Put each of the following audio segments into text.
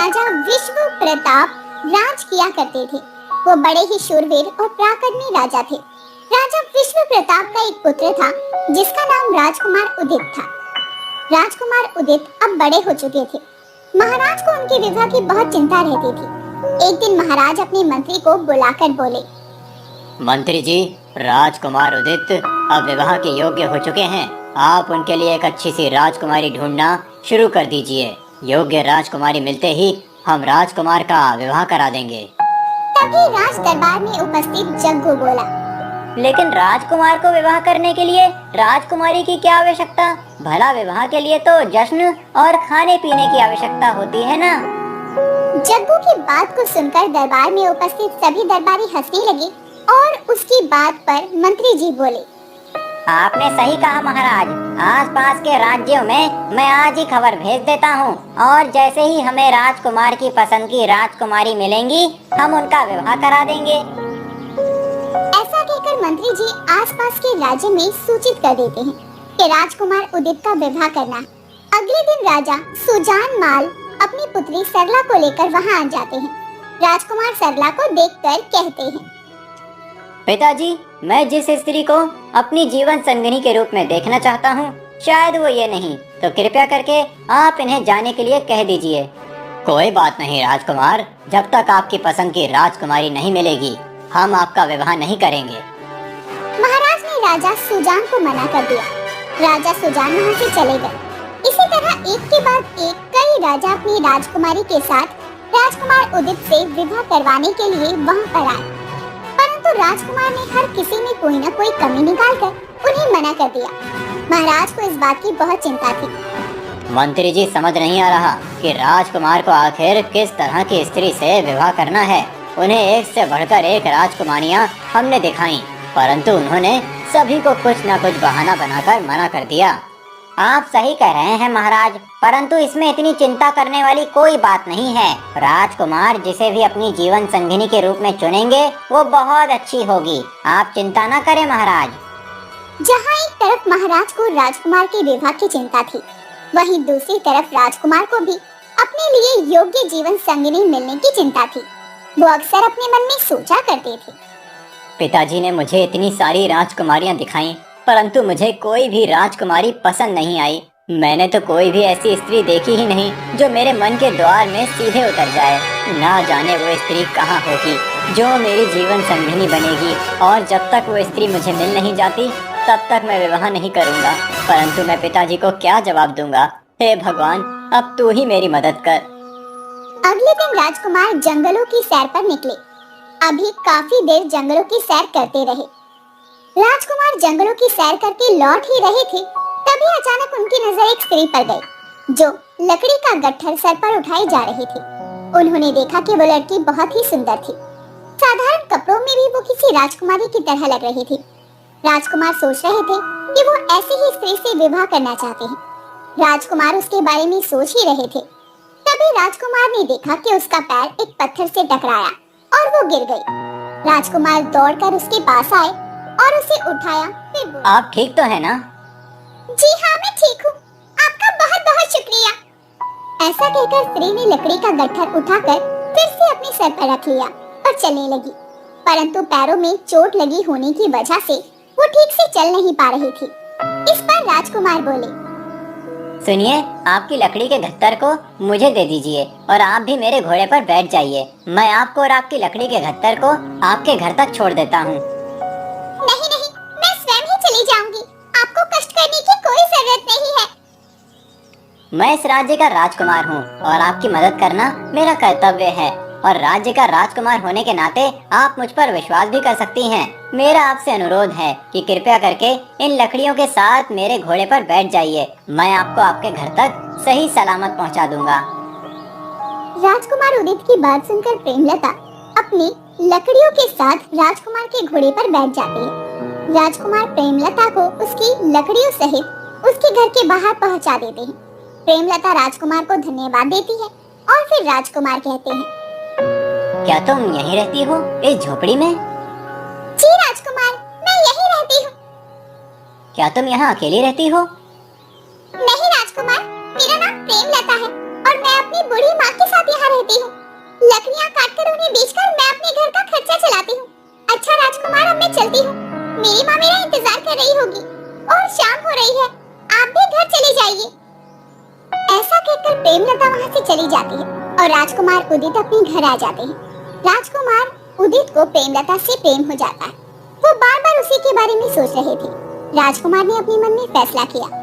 राजा विश्व प्रताप राज किया करते थे। वो बड़े ही शूरवीर और पराक्रमी राजा थे। राजा विश्व प्रताप का एक पुत्र था जिसका नाम राजकुमार उदित था। राजकुमार उदित अब बड़े हो चुके थे। महाराज को उनके विवाह की बहुत चिंता रहती थी। एक दिन महाराज अपने मंत्री को बुलाकर बोले, मंत्री जी, राजकुमार उदित अब विवाह के योग्य हो चुके हैं। आप उनके लिए एक अच्छी सी राजकुमारी ढूंढना शुरू कर दीजिए। योग्य राजकुमारी मिलते ही हम राजकुमार का विवाह करा देंगे। तभी राज दरबार में उपस्थित जग्गू बोला, लेकिन राजकुमार को विवाह करने के लिए राजकुमारी की क्या आवश्यकता? भला विवाह के लिए तो जश्न और खाने पीने की आवश्यकता होती है ना? जग्गू की बात को सुनकर दरबार में उपस्थित सभी दरबारी हंसने लगे और उसकी बात पर मंत्री जी बोले, आपने सही कहा महाराज। आसपास के राज्यों में मैं आज ही खबर भेज देता हूँ और जैसे ही हमें राजकुमार की पसंद की राजकुमारी मिलेंगी हम उनका विवाह करा देंगे। ऐसा कहकर मंत्री जी आसपास के राज्य में सूचित कर देते हैं कि राजकुमार उदित का विवाह करना। अगले दिन राजा सुजान माल अपनी पुत्री सरला को लेकर वहां आ जाते हैं। राजकुमार सरला को देखकर कहते हैं, पिताजी, मैं जिस स्त्री को अपनी जीवन संगिनी के रूप में देखना चाहता हूँ शायद वो ये नहीं, तो कृपया करके आप इन्हें जाने के लिए कह दीजिए। कोई बात नहीं राजकुमार, जब तक आपकी पसंद की राजकुमारी नहीं मिलेगी हम आपका विवाह नहीं करेंगे। महाराज ने राजा सुजान को मना कर दिया। राजा सुजान वहाँ से चले गए। इसी तरह एक के बाद एक कई राजा अपनी राजकुमारी के साथ राजकुमार उदित से विवाह करवाने के लिए वहाँ पर आए, परंतु राजकुमार ने हर किसी में कोई न कोई कमी निकालकर उन्हें मना कर दिया। महाराज को इस बात की बहुत चिंता थी। मंत्री जी, समझ नहीं आ रहा कि राजकुमार को आखिर किस तरह की स्त्री से विवाह करना है। उन्हें एक से बढ़कर एक राजकुमारियाँ हमने दिखाई, परंतु उन्होंने सभी को कुछ न कुछ बहाना बनाकर मना कर दिया। आप सही कह रहे हैं महाराज, परंतु इसमें इतनी चिंता करने वाली कोई बात नहीं है। राजकुमार जिसे भी अपनी जीवन संगिनी के रूप में चुनेंगे वो बहुत अच्छी होगी। आप चिंता न करें महाराज। जहाँ एक तरफ महाराज को राजकुमार के विवाह की चिंता थी, वहीं दूसरी तरफ राजकुमार को भी अपने लिए योग्य जीवन संगिनी मिलने की चिंता थी। वो अक्सर अपने मन में सोचा करते थे, पिताजी ने मुझे इतनी सारी राजकुमारियाँ दिखाई, परंतु मुझे कोई भी राजकुमारी पसंद नहीं आई। मैंने तो कोई भी ऐसी स्त्री देखी ही नहीं जो मेरे मन के द्वार में सीधे उतर जाए। ना जाने वो स्त्री कहाँ होगी जो मेरी जीवन संगिनी बनेगी, और जब तक वो स्त्री मुझे मिल नहीं जाती तब तक मैं विवाह नहीं करूँगा। परंतु मैं पिताजी को क्या जवाब दूंगा? हे भगवान, अब तू ही मेरी मदद कर। अगले दिन राजकुमार जंगलों की सैर पर निकले। अभी काफी देर जंगलों की सैर करते रहे। राजकुमार जंगलों की सैर करके लौट ही रहे थे, तभी अचानक उनकी नजर एक स्त्री पर गई जो लकड़ी का गट्ठर सर पर उठाए जा रही थी। उन्होंने देखा कि वो लड़की बहुत ही सुंदर थी। साधारण कपड़ों में भी वो किसी राजकुमारी की तरह लग रही थी। राजकुमार सोच रहे थे कि वो ऐसी ही स्त्री से विवाह करना चाहते हैं। राजकुमार उसके बारे में सोच ही रहे थे, तभी राजकुमार ने देखा कि उसका पैर एक पत्थर से टकराया और वो गिर गई। राजकुमार दौड़कर उसके पास आए और उसे उठाया। फिर बोले, आप ठीक तो है ना? जी हाँ, मैं ठीक हूँ। आपका बहुत बहुत शुक्रिया। ऐसा कहकर स्त्री ने लकड़ी का गट्ठर उठाकर फिर से अपने सर पर रख लिया और चलने लगी, परंतु पैरों में चोट लगी होने की वजह से वो ठीक से चल नहीं पा रही थी। इस पर राजकुमार बोले, सुनिए, आपकी लकड़ी के गट्ठर को मुझे दे दीजिए और आप भी मेरे घोड़े पर बैठ जाइए। मैं आपको और आपकी लकड़ी के गट्ठर को आपके घर तक छोड़ देता हूँ। नहीं नहीं, मैं स्वयं ही चली जाऊंगी। आपको कष्ट करने की कोई जरूरत नहीं है। मैं इस राज्य का राजकुमार हूँ और आपकी मदद करना मेरा कर्तव्य है, और राज्य का राजकुमार होने के नाते आप मुझ पर विश्वास भी कर सकती हैं। मेरा आपसे अनुरोध है कि कृपया करके इन लकड़ियों के साथ मेरे घोड़े पर बैठ जाइए। मैं आपको आपके घर तक सही सलामत पहुंचा दूंगा। राजकुमार उदित की बात सुनकर प्रेमलता अपनी लकड़ियों के साथ राजकुमार के घोड़े पर बैठ जाती है। राजकुमार प्रेमलता को उसकी लकड़ियों सहित उसके घर के बाहर पहुंचा देते हैं। प्रेमलता राजकुमार को धन्यवाद देती है और फिर राजकुमार कहते हैं, क्या तुम यहीं रहती हो इस झोपड़ी में? जी राजकुमार, मैं यहीं रहती हूँ। क्या तुम यहाँ अकेली रहती हो? नहीं राजकुमार, मेरा नाम प्रेमलता है और मैं अपनी बूढ़ी माँ के साथ यहाँ रहती हूँ। करती हूँ। लकड़ियाँ काटकर उन्हें बेचकर मैं अपने घर का खर्चा चलाती हूँ। अच्छा राजकुमार, अब मैं चलती हूँ। मेरी माँ मेरा इंतजार कर रही होगी और शाम हो रही है। आप भी घर चले जाइए। ऐसा कहकर प्रेमलता वहाँ से चली जाती है और राजकुमार उदित अपने घर आ जाते हैं। राजकुमार उदित को प्रेमलता से प्रेम हो जाता है। वो बार बार उसी के बारे में सोच रहे थे। राजकुमार ने अपने मन में फैसला किया।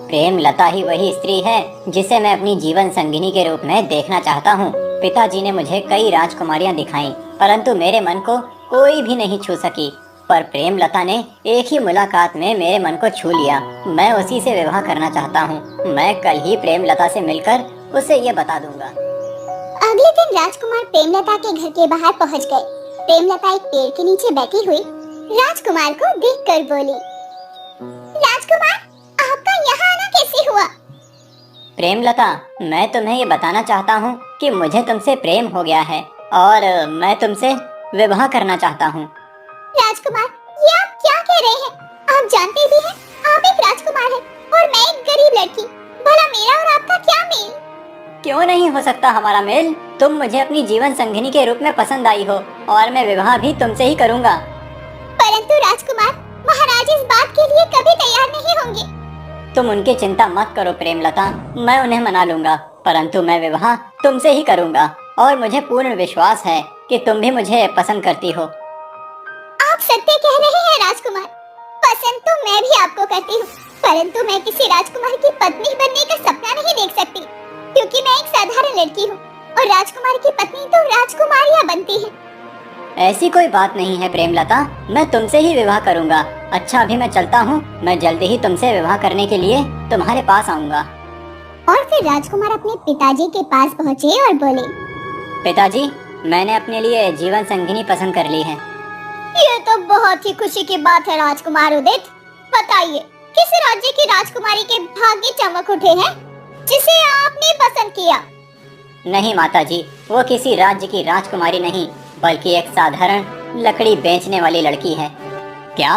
प्रेमलता ही वही स्त्री है जिसे मैं अपनी जीवन संगिनी के रूप में देखना चाहता हूँ। पिताजी ने मुझे कई राजकुमारियाँ दिखाई, परंतु मेरे मन को कोई भी नहीं छू सकी। पर प्रेमलता ने एक ही मुलाकात में मेरे मन को छू लिया। मैं उसी से विवाह करना चाहता हूँ। मैं कल ही प्रेमलता से मिलकर उसे ये बता दूंगा। अगले दिन राजकुमार प्रेमलता के घर के बाहर पहुंच गए। प्रेमलता एक पेड़ के नीचे बैठी हुई राजकुमार को देखकर बोली, राजकुमार, आपका यहाँ आना कैसे हुआ? प्रेमलता, मैं तुम्हें ये बताना चाहता हूँ कि मुझे तुमसे प्रेम हो गया है और मैं तुमसे विवाह करना चाहता हूँ। राजकुमार, ये आप क्या कह रहे हैं? आप जानते भी हैं आप एक राजकुमार हैं और मैं एक गरीब लड़की। भला मेरा और आपका क्या मेल? क्यों नहीं हो सकता हमारा मेल? तुम मुझे अपनी जीवन संगिनी के रूप में पसंद आई हो और मैं विवाह भी तुमसे ही करूँगा। परंतु राजकुमार, महाराज इस बात के लिए कभी तैयार नहीं होंगे। तुम उनकी चिंता मत करो प्रेमलता, मैं उन्हें मना लूंगा, परंतु मैं विवाह तुमसे ही करूंगा और मुझे पूर्ण विश्वास है कि तुम भी मुझे पसंद करती हो। आप सत्य कह रहे हैं राजकुमार। पसंद तो मैं भी आपको करती हूँ, परंतु मैं किसी राजकुमार की पत्नी बनने का सपना नहीं देख सकती, क्योंकि मैं एक साधारण लड़की हूँ और राजकुमार की पत्नी तो राजकुमारियाँ बनती है। ऐसी कोई बात नहीं है प्रेमलता, मैं तुमसे ही विवाह करूंगा। अच्छा, अभी मैं चलता हूँ। मैं जल्दी ही तुमसे विवाह करने के लिए तुम्हारे पास आऊंगा। और फिर राजकुमार अपने पिताजी के पास पहुँचे और बोले, पिताजी, मैंने अपने लिए जीवन संगिनी पसंद कर ली है। ये तो बहुत ही खुशी की बात है राजकुमार उदित। बताइए, किस राज्य की राजकुमारी के भाग्य चमक उठे हैं जिसे आपने पसंद किया? नहीं माताजी, वो किसी राज्य की राजकुमारी नहीं, बल्कि एक साधारण लकड़ी बेचने वाली लड़की है। क्या?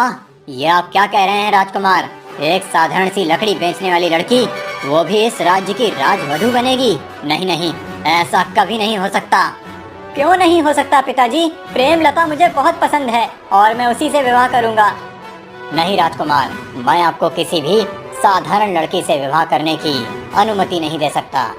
ये आप क्या कह रहे हैं राजकुमार? एक साधारण सी लकड़ी बेचने वाली लड़की, वो भी इस राज्य की राजवधू बनेगी? नहीं नहीं, ऐसा कभी नहीं हो सकता। क्यों नहीं हो सकता पिताजी? प्रेमलता मुझे बहुत पसंद है और मैं उसी से विवाह करूंगा। नहीं राजकुमार, मैं आपको किसी भी साधारण लड़की से विवाह करने की अनुमति नहीं दे सकता।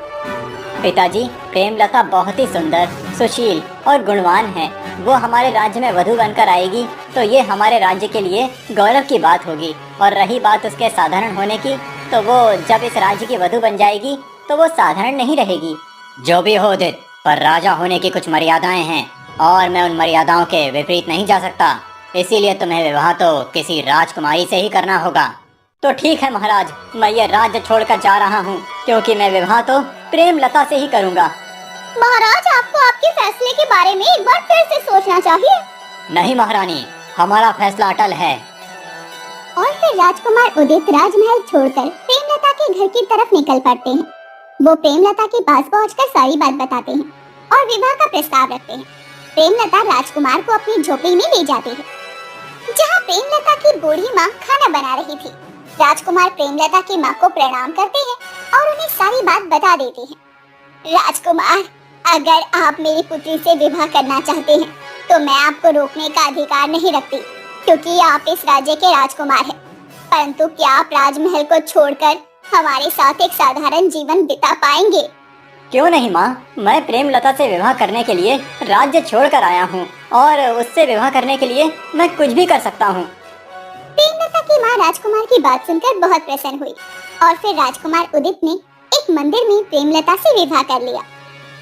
पिताजी, प्रेमलता बहुत ही सुंदर, सुशील और गुणवान है। वो हमारे राज्य में वधू बनकर आएगी तो ये हमारे राज्य के लिए गौरव की बात होगी। और रही बात उसके साधारण होने की, तो वो जब इस राज्य की वधू बन जाएगी तो वो साधारण नहीं रहेगी। जो भी हो उदित, पर राजा होने की कुछ मर्यादाएं हैं और मैं उन मर्यादाओं के विपरीत नहीं जा सकता। इसीलिए तुम्हें विवाह तो किसी राजकुमारी से ही करना होगा। तो ठीक है महाराज, मैं ये राज्य छोड़कर जा रहा हूँ, क्योंकि मैं विवाह तो प्रेमलता से ही करूँगा। महाराज, आपको आपके फैसले के बारे में एक बार फिर से सोचना चाहिए। नहीं महारानी, हमारा फैसला अटल है। और फिर राजकुमार उदित राजमहल छोड़कर प्रेमलता के घर की तरफ निकल पड़ते हैं। वो प्रेमलता के पास पहुंचकर सारी बात बताते हैं और विवाह का प्रस्ताव रखते हैं। प्रेमलता राजकुमार को अपनी झोपड़ी में ले जाती है, जहाँ प्रेमलता की बूढ़ी माँ खाना बना रही थी। राजकुमार प्रेमलता की माँ को प्रणाम करते हैं और उन्हें सारी बात बता देते हैं। राजकुमार, अगर आप मेरी पुत्री से विवाह करना चाहते हैं तो मैं आपको रोकने का अधिकार नहीं रखती, क्योंकि आप इस राज्य के राजकुमार हैं। परंतु क्या आप राजमहल को छोड़कर हमारे साथ एक साधारण जीवन बिता पाएंगे? क्यों नहीं माँ, मैं प्रेमलता से विवाह करने के लिए राज्य छोड़कर आया हूँ और उससे विवाह करने के लिए मैं कुछ भी कर सकता हूँ। प्रेमलता की माँ राजकुमार की बात सुनकर बहुत प्रसन्न हुई और फिर राजकुमार उदित ने एक मंदिर में प्रेमलता से विवाह कर लिया।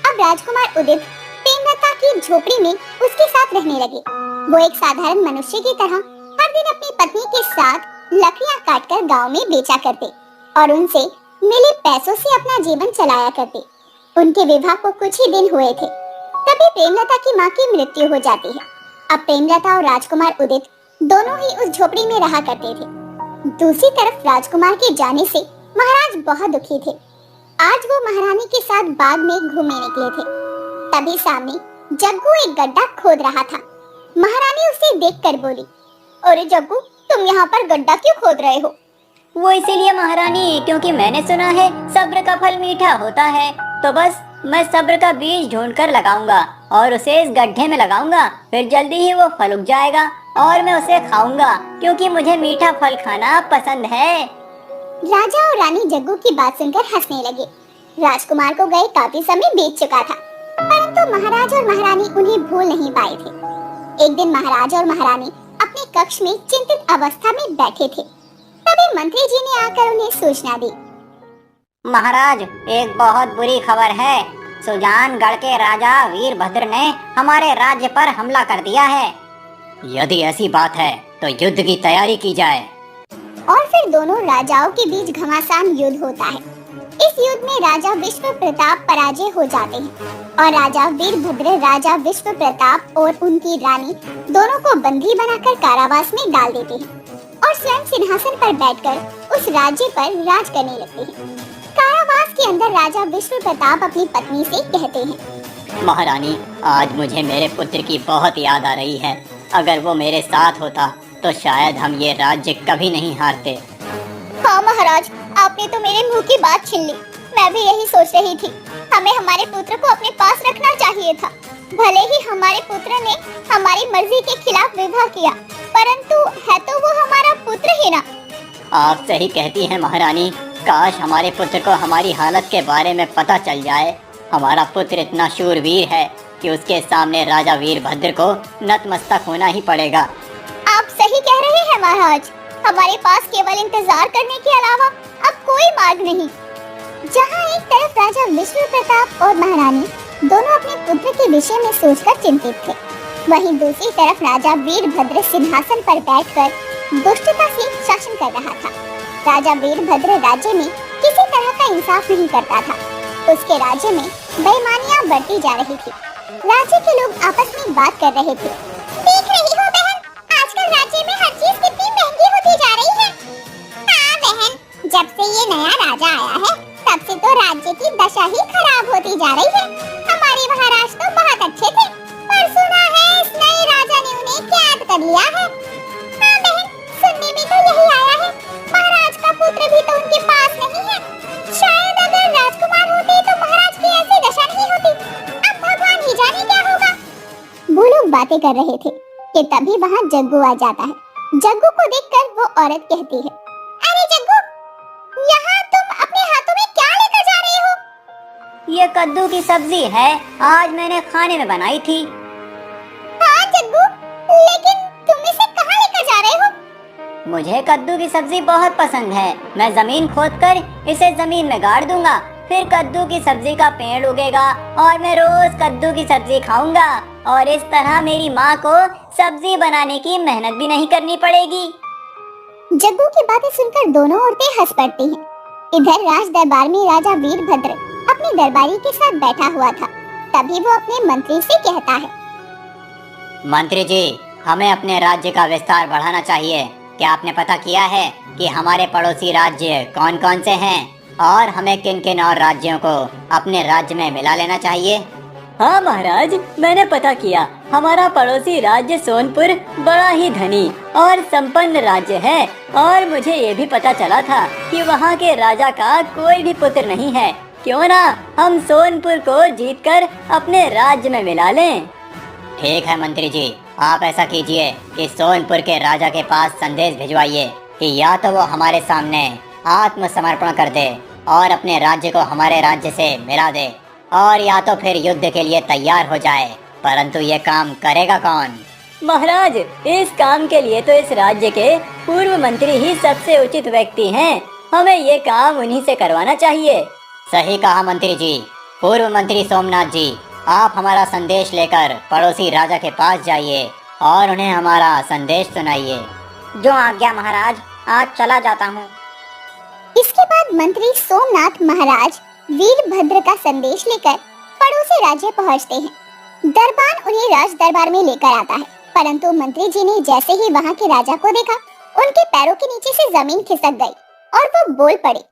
अब राजकुमार उदित प्रेमलता की झोपड़ी में उसके साथ रहने लगे। वो एक साधारण मनुष्य की तरह हर दिन अपनी पत्नी के साथ लकड़ियां काटकर गांव में बेचा करते और उनसे मिले पैसों से अपना जीवन चलाया करते। उनके विवाह को कुछ ही दिन हुए थे, तभी प्रेमलता की माँ की मृत्यु हो जाती है। अब प्रेमलता और राजकुमार उदित दोनों ही उस झोपड़ी में रहा करते थे। दूसरी तरफ राजकुमार के जाने से महाराज बहुत दुखी थे। आज वो महारानी के साथ बाग में घूमने निकले थे, तभी सामने जग्गू एक गड्ढा खोद रहा था। महारानी उसे देखकर बोली, अरे जग्गू, तुम यहाँ पर गड्ढा क्यों खोद रहे हो? वो इसीलिए महारानी, क्योंकि मैंने सुना है सब्र का फल मीठा होता है, तो बस मैं सब्र का बीज ढूंढकर लगाऊंगा और उसे इस गड्ढे में लगाऊंगा, फिर जल्दी ही वो फल उग जाएगा और मैं उसे खाऊंगा, क्योंकि मुझे मीठा फल खाना पसंद है। राजा और रानी जग्गू की बात सुनकर हंसने लगे। राजकुमार को गए काफी समय बीत चुका था, परंतु महाराज और महारानी उन्हें भूल नहीं पाए थे। एक दिन महाराज और महारानी अपने कक्ष में चिंतित अवस्था में बैठे थे। तभी मंत्री जी ने आकर उन्हें सूचना दी। महाराज, एक बहुत बुरी खबर है। सुजानगढ़ के राजा वीरभद्र ने हमारे राज्य पर हमला कर दिया है। यदि ऐसी बात है तो युद्ध की तैयारी की जाए। और फिर दोनों राजाओं के बीच घमासान युद्ध होता है। इस युद्ध में राजा विश्व प्रताप पराजय हो जाते हैं और राजा वीरभद्र राजा विश्व प्रताप और उनकी रानी दोनों को बंदी बनाकर कारावास में डाल देते हैं और स्वयं सिंहासन पर बैठकर उस राज्य पर राज करने लगते हैं। कारावास के अंदर राजा विश्व प्रताप अपनी पत्नी से कहते हैं, महारानी, आज मुझे मेरे पुत्र की बहुत याद आ रही है। अगर वो मेरे साथ होता तो शायद हम ये राज्य कभी नहीं हारते। हाँ महाराज, आपने तो मेरे मुंह की बात छीन ली। मैं भी यही सोच रही थी। हमें हमारे पुत्र को अपने पास रखना चाहिए था। भले ही हमारे पुत्र ने हमारी मर्जी के खिलाफ विवाह किया, परंतु है तो वो हमारा पुत्र ही ना। आप सही कहती हैं महारानी। काश हमारे पुत्र को हमारी हालत के बारे में पता चल जाए। हमारा पुत्र इतना शूरवीर है कि उसके सामने राजा वीरभद्र को नतमस्तक होना ही पड़ेगा। आप सही कह रहे हैं महाराज। हमारे पास केवल इंतजार करने के अलावा अब कोई मार्ग नहीं। जहाँ एक तरफ राजा विश्व प्रताप और महारानी दोनों अपने पुत्र के विषय में सोचकर चिंतित थे, वहीं दूसरी तरफ राजा वीरभद्र सिंहासन पर बैठकर दुष्टता से शासन कर रहा था। राजा वीरभद्र राज्य में किसी तरह का इंसाफ नहीं करता था। उसके राज्य में बेईमानियां बढ़ती जा रही थी। राज्य के लोग आपस में बात कर रहे थे। देख रही हो बहन, आजकल राज्य में हर चीज कितनी महंगी होती जा रही है। हाँ बहन, जब से ये नया राजा आया है तब से तो राज्य की दशा ही खराब होती जा रही है। हमारे महाराज तो बहुत अच्छे थे, पर सुना है इस नए राजा ने उन्हें कैद कर लिया है। हाँ बहन, सुनने में तो यही आया है। महाराज का पुत्र भी तो उनके पास नहीं है। शायद अगर राजकुमार होते तो महाराज की ऐसी दशा नहीं होती। अब भगवान ही जाने क्या होगा। वो लोग बातें कर रहे थे कि तभी वहाँ जग्गू आ जाता है। जग्गू को देखकर वो औरत कहती है, अरे जग्गू, यहाँ तुम अपने हाथों में क्या लेकर जा रहे हो? ये कद्दू की सब्जी है, आज मैंने खाने में बनाई थी। हाँ जग्गू, लेकिन तुम इसे कहाँ लेकर जा रहे हो? मुझे कद्दू की सब्जी बहुत पसंद है। मैं जमीन खोदकर इसे जमीन में गाड़ दूंगा, फिर कद्दू की सब्जी का पेड़ उगेगा और मैं रोज कद्दू की सब्जी खाऊंगा और इस तरह मेरी माँ को सब्जी बनाने की मेहनत भी नहीं करनी पड़ेगी। जग्गू की बातें सुनकर दोनों औरतें हंस पड़ती हैं। इधर राज दरबार में राजा वीरभद्र अपने दरबारी के साथ बैठा हुआ था। तभी वो अपने मंत्री से कहता है, मंत्री जी, हमें अपने राज्य का विस्तार बढ़ाना चाहिए। क्या आपने पता किया है कि हमारे पड़ोसी राज्य कौन कौन से हैं और हमें किन किन और राज्यों को अपने राज्य में मिला लेना चाहिए? हाँ महाराज, मैंने पता किया। हमारा पड़ोसी राज्य सोनपुर बड़ा ही धनी और संपन्न राज्य है और मुझे ये भी पता चला था कि वहाँ के राजा का कोई भी पुत्र नहीं है। क्यों ना हम सोनपुर को जीतकर अपने राज्य में मिला लें। ठीक है मंत्री जी, आप ऐसा कीजिए कि सोनपुर के राजा के पास संदेश भिजवाइए कि या तो वो हमारे सामने आत्मसमर्पण कर दे और अपने राज्य को हमारे राज्य से मिला दे, और या तो फिर युद्ध के लिए तैयार हो जाए। परंतु ये काम करेगा कौन? महाराज, इस काम के लिए तो इस राज्य के पूर्व मंत्री ही सबसे उचित व्यक्ति हैं। हमें ये काम उन्हीं से करवाना चाहिए। सही कहा मंत्री जी। पूर्व मंत्री सोमनाथ जी, आप हमारा संदेश लेकर पड़ोसी राजा के पास जाइए और उन्हें हमारा संदेश सुनाइए। जो आज्ञा महाराज, आज चला जाता हूँ। इसके बाद मंत्री सोमनाथ महाराज वीरभद्र का संदेश लेकर पड़ोसी राज्य पहुंचते हैं। दरबान उन्हें राज दरबार में लेकर आता है, परंतु मंत्री जी ने जैसे ही वहां के राजा को देखा, उनके पैरों के नीचे से जमीन खिसक गई और वो बोल पड़े,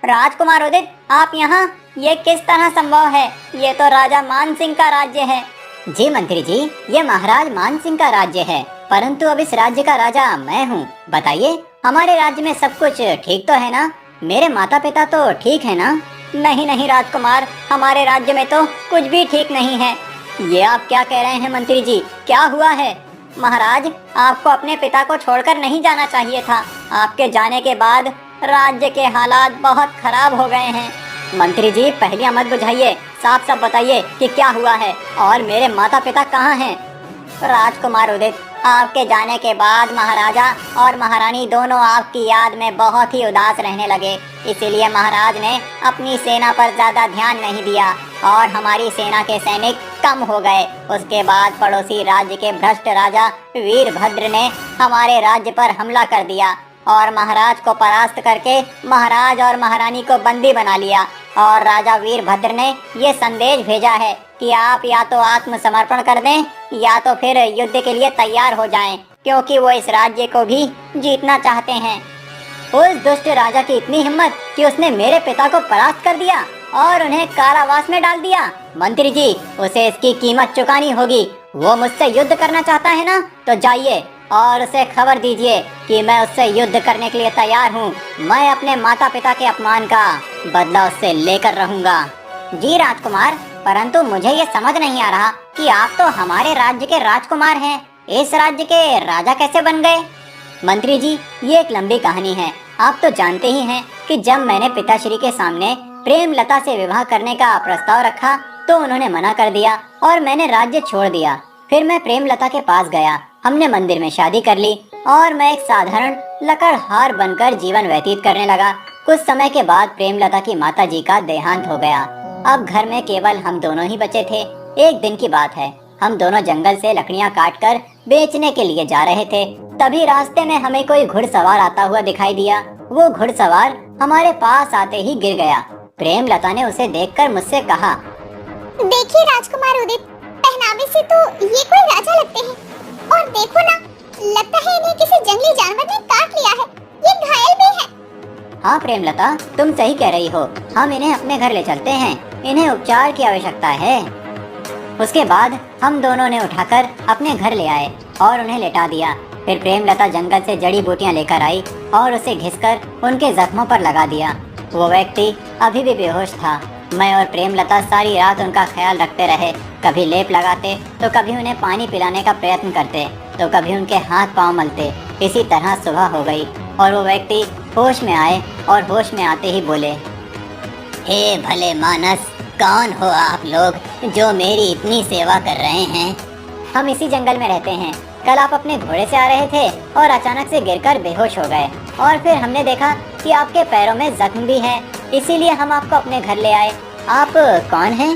राजकुमार उदित, आप यहाँ? ये किस तरह संभव है? ये तो राजा मान सिंह का राज्य है। जी मंत्री जी, ये महाराज मान सिंह का राज्य है, परंतु अब इस राज्य का राजा मैं हूँ। बताइए, हमारे राज्य में सब कुछ ठीक तो है ना? मेरे माता पिता तो ठीक है ना? नहीं नहीं राजकुमार, हमारे राज्य में तो कुछ भी ठीक नहीं है। ये आप क्या कह रहे हैं मंत्री जी, क्या हुआ है? महाराज, आपको अपने पिता को छोड़कर नहीं जाना चाहिए था। आपके जाने के बाद राज्य के हालात बहुत खराब हो गए हैं। मंत्री जी, पहले मत बुझाइए, साफ साफ बताइए कि क्या हुआ है और मेरे माता पिता कहाँ हैं? राजकुमार उदित, आपके जाने के बाद महाराजा और महारानी दोनों आपकी याद में बहुत ही उदास रहने लगे। इसीलिए महाराज ने अपनी सेना पर ज्यादा ध्यान नहीं दिया और हमारी सेना के सैनिक कम हो गए। उसके बाद पड़ोसी राज्य के भ्रष्ट राजा वीरभद्र ने हमारे राज्य पर हमला कर दिया और महाराज को परास्त करके महाराज और महारानी को बंदी बना लिया। और राजा वीरभद्र ने ये संदेश भेजा है कि आप या तो आत्मसमर्पण कर दें या तो फिर युद्ध के लिए तैयार हो जाएं, क्योंकि वो इस राज्य को भी जीतना चाहते हैं। उस दुष्ट राजा की इतनी हिम्मत कि उसने मेरे पिता को परास्त कर दिया और उन्हें कारावास में डाल दिया। मंत्री जी, उसे इसकी कीमत चुकानी होगी। वो मुझसे युद्ध करना चाहता है ना, तो जाइए और उसे खबर दीजिए कि मैं उससे युद्ध करने के लिए तैयार हूँ। मैं अपने माता पिता के अपमान का बदला उससे लेकर रहूंगा। जी राजकुमार, परंतु मुझे ये समझ नहीं आ रहा कि आप तो हमारे राज्य के राजकुमार हैं, इस राज्य के राजा कैसे बन गए? मंत्री जी, ये एक लंबी कहानी है। आप तो जानते ही हैं कि जब मैंने पिताश्री के सामने प्रेमलता से विवाह करने का प्रस्ताव रखा तो उन्होंने मना कर दिया और मैंने राज्य छोड़ दिया। फिर मैं प्रेमलता के पास गया, हमने मंदिर में शादी कर ली और मैं एक साधारण लकड़हार बनकर जीवन व्यतीत करने लगा। कुछ समय के बाद प्रेमलता की माताजी का देहांत हो गया। अब घर में केवल हम दोनों ही बचे थे। एक दिन की बात है, हम दोनों जंगल से लकड़ियां काटकर बेचने के लिए जा रहे थे। तभी रास्ते में हमें कोई घुड़सवार आता हुआ दिखाई दिया। वो घुड़सवार हमारे पास आते ही गिर गया। प्रेमलता ने उसे देखकर मुझसे कहा, देखिए राजकुमार उदित, पहनावे से तो ये कोई राजा लगते हैं। और देखो ना, लगता है इन्हें किसी जंगली जानवर ने काट लिया है। ये घायल भी है। हाँ प्रेमलता, तुम सही कह रही हो। हम इन्हें अपने घर ले चलते हैं, इन्हें उपचार की आवश्यकता है। उसके बाद हम दोनों ने उठाकर अपने घर ले आए और उन्हें लेटा दिया। फिर प्रेमलता जंगल से जड़ी बूटियां लेकर आई और उसे घिसकर उनके जख्मों पर लगा दिया। वो व्यक्ति अभी भी बेहोश था। मैं और प्रेमलता सारी रात उनका ख्याल रखते रहे। कभी लेप लगाते तो कभी उन्हें पानी पिलाने का प्रयत्न करते तो कभी उनके हाथ पांव मलते। इसी तरह सुबह हो गई और वो व्यक्ति होश में आए और होश में आते ही बोले, हे भले मानस, कौन हो आप लोग जो मेरी इतनी सेवा कर रहे हैं? हम इसी जंगल में रहते हैं। कल आप अपने घोड़े से आ रहे थे और अचानक से गिरकर बेहोश हो गए और फिर हमने देखा कि आपके पैरों में जख्म भी है, इसीलिए हम आपको अपने घर ले आए। आप कौन हैं?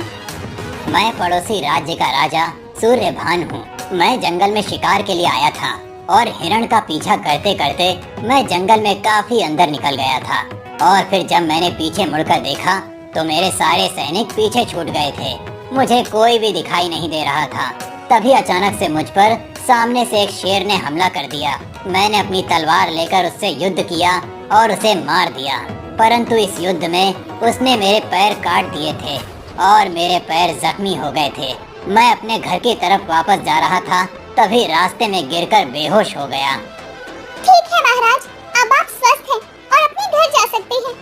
मैं पड़ोसी राज्य का राजा सूर्यभान हूँ। मैं जंगल में शिकार के लिए आया था और हिरण का पीछा करते करते मैं जंगल में काफी अंदर निकल गया था। और फिर जब मैंने पीछे मुड़कर देखा तो मेरे सारे सैनिक पीछे छूट गए थे। मुझे कोई भी दिखाई नहीं दे रहा था। तभी अचानक से मुझ पर सामने से एक शेर ने हमला कर दिया। मैंने अपनी तलवार लेकर उससे युद्ध किया और उसे मार दिया, परंतु इस युद्ध में उसने मेरे पैर काट दिए थे और मेरे पैर जख्मी हो गए थे। मैं अपने घर की तरफ वापस जा रहा था, तभी रास्ते में गिरकर बेहोश हो गया। ठीक है महाराज, अब आप स्वस्थ हैं और अपने घर जा सकते हैं।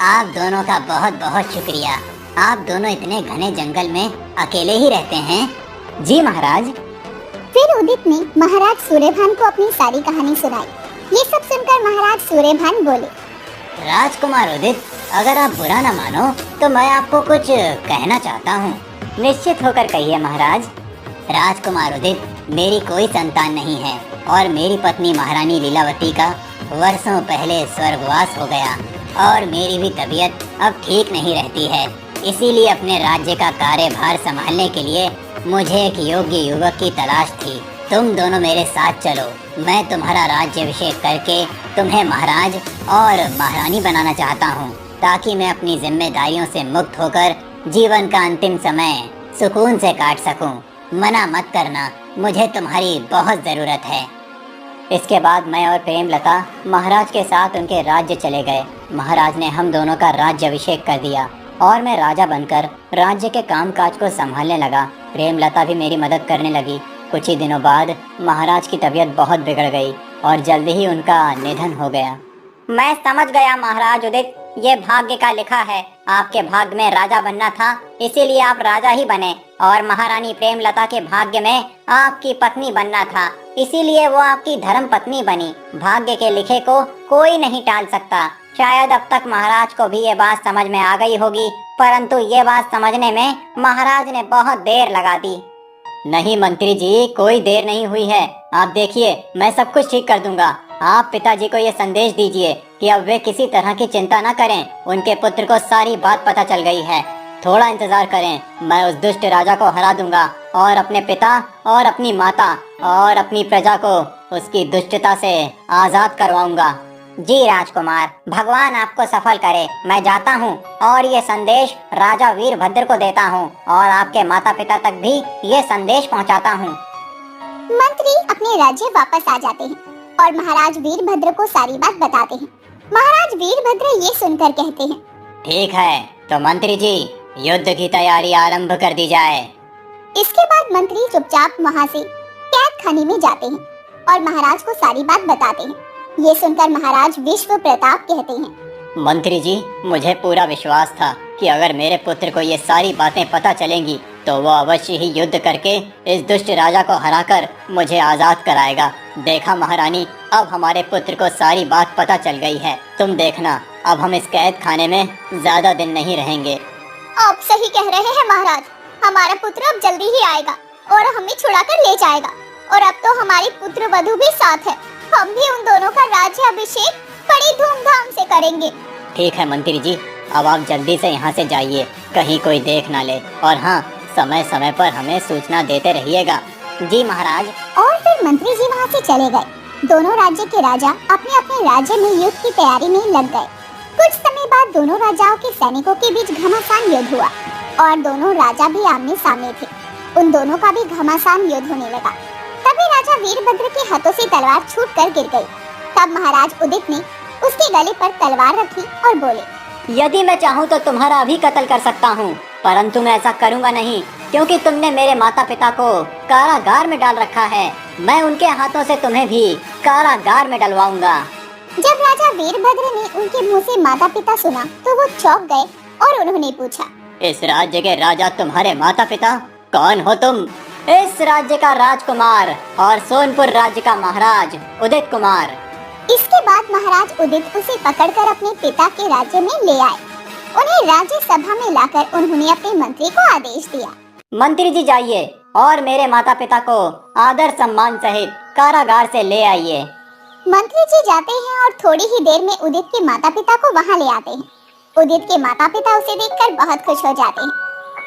आप दोनों का बहुत बहुत शुक्रिया। आप दोनों इतने घने जंगल में अकेले ही रहते हैं? जी महाराज। फिर उदित ने महाराज सूर्यभान को अपनी सारी कहानी सुनाई। ये सब सुनकर महाराज सूर्यभान बोले, राजकुमार उदित, अगर आप बुरा न मानो तो मैं आपको कुछ कहना चाहता हूँ। निश्चित होकर कहिए महाराज। राजकुमार उदित, मेरी कोई संतान नहीं है और मेरी पत्नी महारानी लीलावती का वर्षों पहले स्वर्गवास हो गया और मेरी भी तबीयत अब ठीक नहीं रहती है। इसीलिए अपने राज्य का कार्यभार संभालने के लिए मुझे एक योग्य युवक की तलाश थी। तुम दोनों मेरे साथ चलो। मैं तुम्हारा राज्याभिषेक करके तुम्हें महाराज और महारानी बनाना चाहता हूँ, ताकि मैं अपनी जिम्मेदारियों से मुक्त होकर जीवन का अंतिम समय सुकून से काट सकूं। मना मत करना, मुझे तुम्हारी बहुत जरूरत है। इसके बाद मैं और प्रेमलता महाराज के साथ उनके राज्य चले गए। महाराज ने हम दोनों का राज्याभिषेक कर दिया और मैं राजा बनकर राज्य के कामकाज को संभालने लगा। प्रेमलता भी मेरी मदद करने लगी। कुछ ही दिनों बाद महाराज की तबीयत बहुत बिगड़ गई और जल्दी ही उनका निधन हो गया। मैं समझ गया महाराज उदित, ये भाग्य का लिखा है। आपके भाग्य में राजा बनना था, इसीलिए आप राजा ही बने, और महारानी प्रेमलता के भाग्य में आपकी पत्नी बनना था, इसीलिए वो आपकी धर्म पत्नी बनी। भाग्य के लिखे को कोई नहीं टाल सकता। शायद अब तक महाराज को भी ये बात समझ में आ गई होगी, परंतु ये बात समझने में महाराज ने बहुत देर लगा दी। नहीं मंत्री जी, कोई देर नहीं हुई है। आप देखिए, मैं सब कुछ ठीक कर दूंगा। आप पिताजी को ये संदेश दीजिए कि अब वे किसी तरह की चिंता न करें। उनके पुत्र को सारी बात पता चल गई है। थोड़ा इंतजार करें, मैं उस दुष्ट राजा को हरा दूंगा और अपने पिता और अपनी माता और अपनी प्रजा को उसकी दुष्टता से आजाद करवाऊंगा। जी राजकुमार, भगवान आपको सफल करे। मैं जाता हूँ और ये संदेश राजा वीरभद्र को देता हूँ और आपके माता पिता तक भी ये संदेश पहुँचाता हूँ। मंत्री अपने राज्य वापस आ जाते हैं और महाराज वीरभद्र को सारी बात बताते हैं। महाराज वीरभद्र ये सुनकर कहते हैं, ठीक है, तो मंत्री जी युद्ध की तैयारी आरंभ कर दी जाए। इसके बाद मंत्री चुपचाप वहाँ से कैद खाने में जाते हैं और महाराज को सारी बात बताते हैं। ये सुनकर महाराज विश्व प्रताप कहते हैं, मंत्री जी, मुझे पूरा विश्वास था कि अगर मेरे पुत्र को ये सारी बातें पता चलेंगी तो वो अवश्य ही युद्ध करके इस दुष्ट राजा को हराकर मुझे आजाद कराएगा। देखा महारानी, अब हमारे पुत्र को सारी बात पता चल गई है। तुम देखना, अब हम इस कैद खाने में ज्यादा दिन नहीं रहेंगे। आप सही कह रहे हैं महाराज, हमारा पुत्र अब जल्दी ही आएगा और हमें छुड़ाकर ले जाएगा। और अब तो हमारी पुत्र वधू भी साथ है, हम भी उन दोनों का राज्य अभिषेक बड़ी धूमधाम से करेंगे। ठीक है मंत्री जी, अब आप जल्दी से यहाँ से जाइए, कहीं कोई देख ना ले। और हाँ, समय समय पर हमें सूचना देते रहिएगा। जी महाराज। और फिर मंत्री जी वहाँ से चले गए। दोनों राज्य के राजा अपने अपने राज्य में युद्ध की तैयारी में लग गए। कुछ समय बाद दोनों राजाओं के सैनिकों के बीच घमासान युद्ध हुआ और दोनों राजा भी आमने सामने थे। उन दोनों का भी घमासान युद्ध होने लगा। तभी राजा वीरभद्र के हाथों से तलवार छूटकर गिर गई। तब महाराज उदित ने उसके गले पर तलवार रखी और बोले, यदि मैं चाहूँ तो तुम्हारा भी कत्ल कर सकता हूँ, परंतु मैं ऐसा करूँगा नहीं, क्योंकि तुमने मेरे माता पिता को कारागार में डाल रखा है। मैं उनके हाथों से तुम्हें भी कारागार में डलवाऊंगा। जब राजा वीरभद्र ने उनके मुंह से माता पिता सुना तो वो चौंक गए और उन्होंने पूछा, इस राज्य के राजा तुम्हारे माता पिता? कौन हो तुम? इस राज्य का राजकुमार और सोनपुर राज्य का महाराज उदित कुमार। इसके बाद महाराज उदित उसे पकड़कर अपने पिता के राज्य में ले आए। उन्हें राज्य सभा में लाकर उन्होंने अपने मंत्री को आदेश दिया, मंत्री जी जाइए और मेरे माता पिता को आदर सम्मान सहित कारागार से ले आइए। मंत्री जी जाते हैं और थोड़ी ही देर में उदित के माता पिता को वहाँ ले आते हैं। उदित के माता पिता उसे देखकर बहुत खुश हो जाते हैं।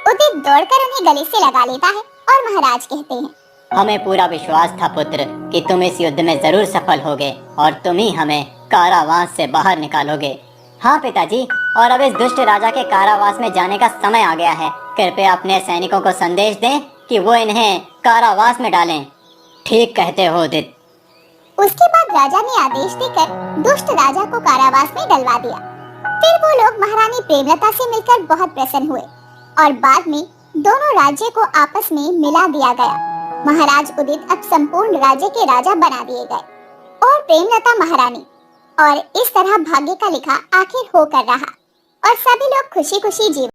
उदित दौड़कर उन्हें गले से लगा लेता है और महाराज कहते हैं, हमें पूरा विश्वास था पुत्र कि तुम इस युद्ध में जरूर सफल होगे और तुम ही हमें कारावास से बाहर निकालोगे। हाँ पिताजी, और अब इस दुष्ट राजा के कारावास में जाने का समय आ गया है। कृपया अपने सैनिकों को संदेश दें कि वो इन्हें कारावास में डालें। ठीक कहते हो उदित। उसके बाद राजा ने आदेश देकर दुष्ट राजा को कारावास में डलवा दिया। फिर वो लोग महारानी प्रेमलता से मिलकर बहुत प्रसन्न हुए और बाद में दोनों राज्य को आपस में मिला दिया गया। महाराज उदित अब संपूर्ण राज्य के राजा बना दिए गए और प्रेमलता महारानी। और इस तरह भाग्य का लिखा आखिर होकर रहा और सभी लोग खुशी खुशी जीवन